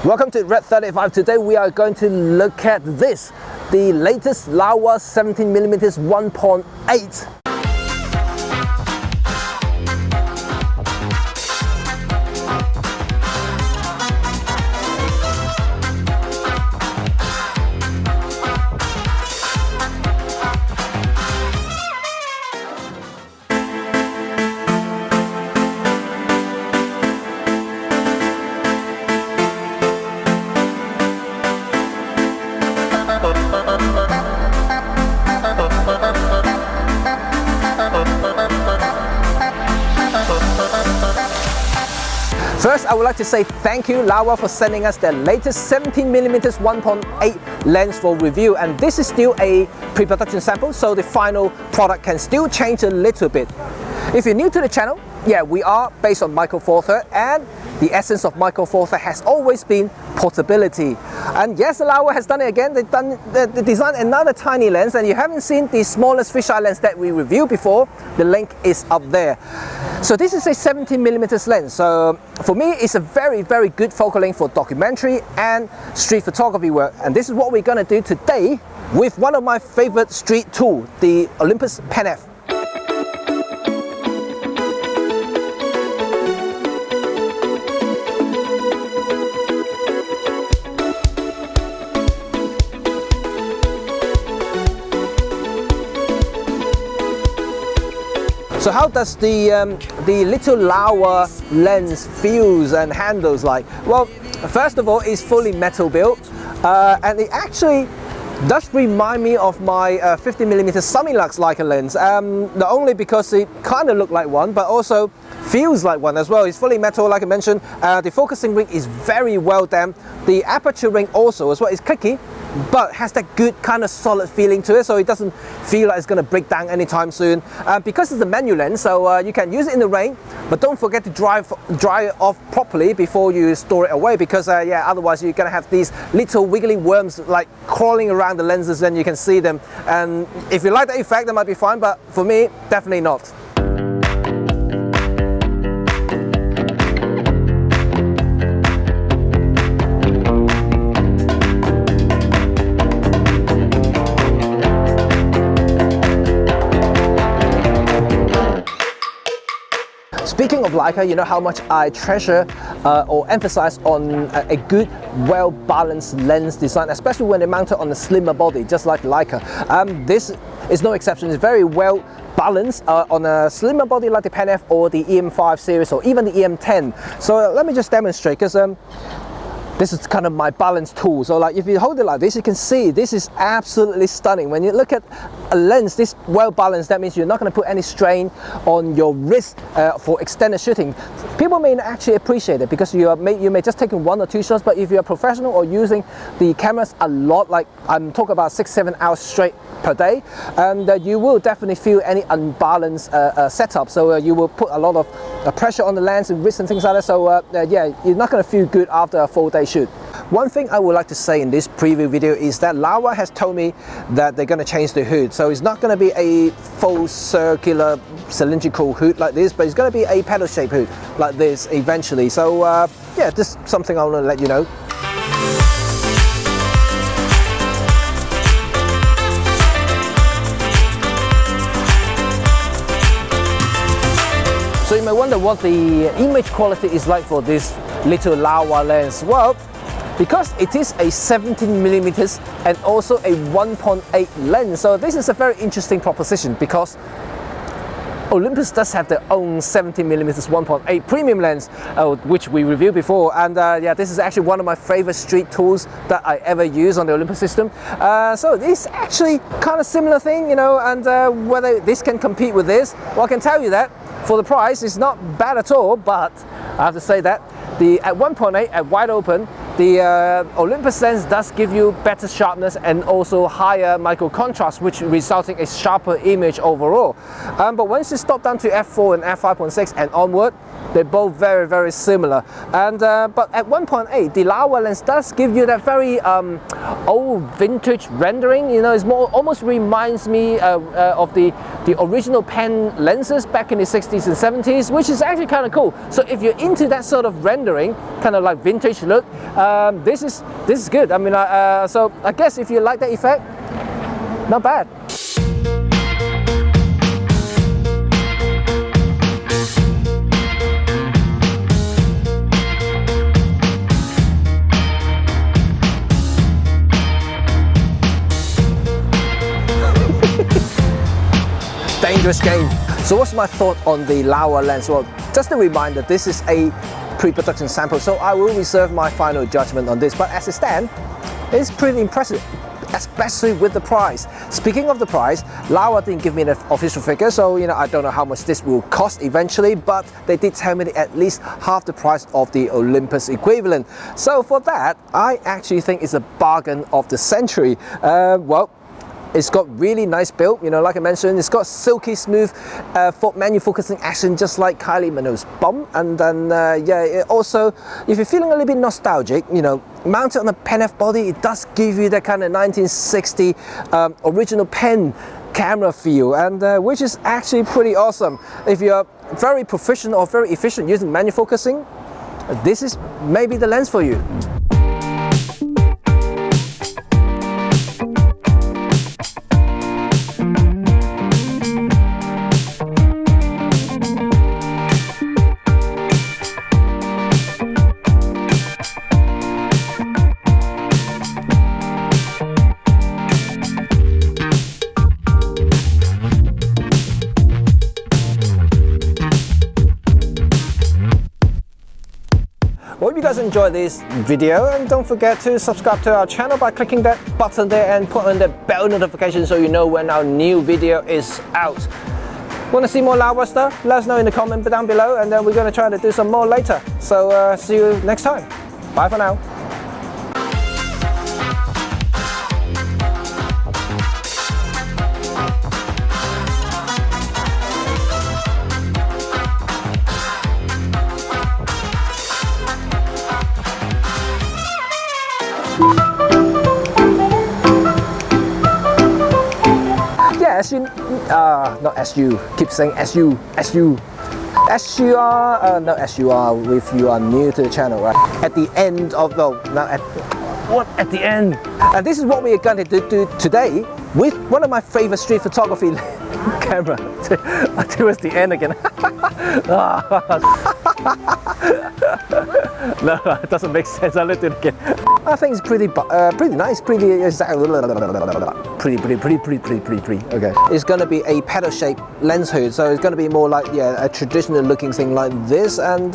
Welcome to RED35. Today we are going to look at this, the latest Laowa 17mm 1.8. First, I would like to say thank you Laowa for sending us their latest 17mm 1.8 lens for review, and this is still a pre-production sample, so the final product can still change a little bit. If you're new to the channel, yeah, we are based on Micro Four Thirds, and the essence of Micro Four Thirds has always been portability. And yes, Laowa has done it again. They designed another tiny lens, and you haven't seen the smallest fisheye lens that we reviewed before. The link is up there. So this is a 17mm lens. So for me, it's a very good focal length for documentary and street photography work. And this is what we're gonna do today with one of my favorite street tools, the Olympus Pen F. So how does the little Laowa lens feels and handles like? Well, first of all, it's fully metal built, and it actually does remind me of my 50mm Summilux Leica lens. Not only because it kind of looks like one, but also feels like one as well. It's fully metal, like I mentioned. The focusing ring is very well damped. The aperture ring also as well is clicky, but has that good kind of solid feeling to it, so it doesn't feel like it's going to break down anytime soon. Because it's a manual lens, so you can use it in the rain, but don't forget to dry it off properly before you store it away, because yeah, otherwise you're going to have these little wiggly worms like crawling around the lenses, and you can see them. And if you like that effect, that might be fine, but for me, definitely not. Speaking of Leica, you know how much I treasure or emphasize on a good, well-balanced lens design, especially when they're mounted on a slimmer body, just like Leica. This is no exception. It's very well balanced on a slimmer body like the Pen F or the EM5 series or even the EM10. So let me just demonstrate, because this is kind of my balance tool. So like if you hold it like this, you can see this is absolutely stunning. When you look at a lens this well balanced, that means you're not going to put any strain on your wrist for extended shooting. People may not actually appreciate it because you may just take 1 or 2 shots, but if you're a professional or using the cameras a lot, like I'm talking about 6-7 hours straight per day, and you will definitely feel any unbalanced setup. So you will put a lot of pressure on the lens and wrist and things like that. So yeah, you're not going to feel good after a full day shoot. One thing I would like to say in this preview video is that Laowa has told me that they're going to change the hood. So it's not going to be a full circular cylindrical hood like this, but it's going to be a pedal shaped hood like this eventually. So yeah, this is something I want to let you know. So you may wonder what the image quality is like for this little Laowa lens. Well, because it is a 17mm and also a 1.8 lens, so this is a very interesting proposition, because Olympus does have their own 17mm 1.8 premium lens, which we reviewed before, and yeah, this is actually one of my favorite street tools that I ever use on the Olympus system. So it's actually kind of similar thing, you know, and whether this can compete with this, well, I can tell you that for the price, it's not bad at all, but I have to say that at 1.8 at wide open, the Olympus lens does give you better sharpness and also higher micro contrast, which results in a sharper image overall. But once you stop down to f4 and f5.6 and onward, they're both very similar. And but at 1.8, the Laowa lens does give you that very old vintage rendering. You know, it's more, almost reminds me of the original pen lenses back in the 60s and 70s, which is actually kind of cool. So if you're into that sort of rendering, kind of like vintage look, this is good. I mean, so I guess if you like that effect, not bad. Dangerous game. So what's my thought on the Laowa lens? Well, just a reminder, this is a pre-production sample, so I will reserve my final judgment on this, but as it stands, it's pretty impressive, especially with the price. Speaking of the price, Laowa didn't give me an official figure, so I don't know how much this will cost eventually, but they did tell me at least half the price of the Olympus equivalent. So for that, I actually think it's a bargain of the century. Well, it's got really nice build, like I mentioned, it's got silky smooth manual focusing action just like Kylie Minogue's bum. And then yeah, it also, if you're feeling a little bit nostalgic, mounted on a pen F body, it does give you that kind of 1960 original pen camera feel, and which is actually pretty awesome. If you're very proficient or very efficient using manual focusing, this is maybe the lens for you. Hope you guys enjoyed this video, and don't forget to subscribe to our channel by clicking that button there and put on the bell notification so you know when our new video is out. Want to see more Laowa stuff? Let us know in the comment down below, and then we're going to try to do some more later. So see you next time. Bye for now. Yeah, not SU, keep saying SU, SUR, not SUR if you are new to the channel, right? At the end of at the end? And this is what we are going to do today with one of my favorite street photography camera. Towards the end again. No, it doesn't make sense. I'll do it again. I think it's pretty nice, pretty. Okay. It's gonna be a pedal-shaped lens hood, so it's gonna be more like a traditional looking thing like this, and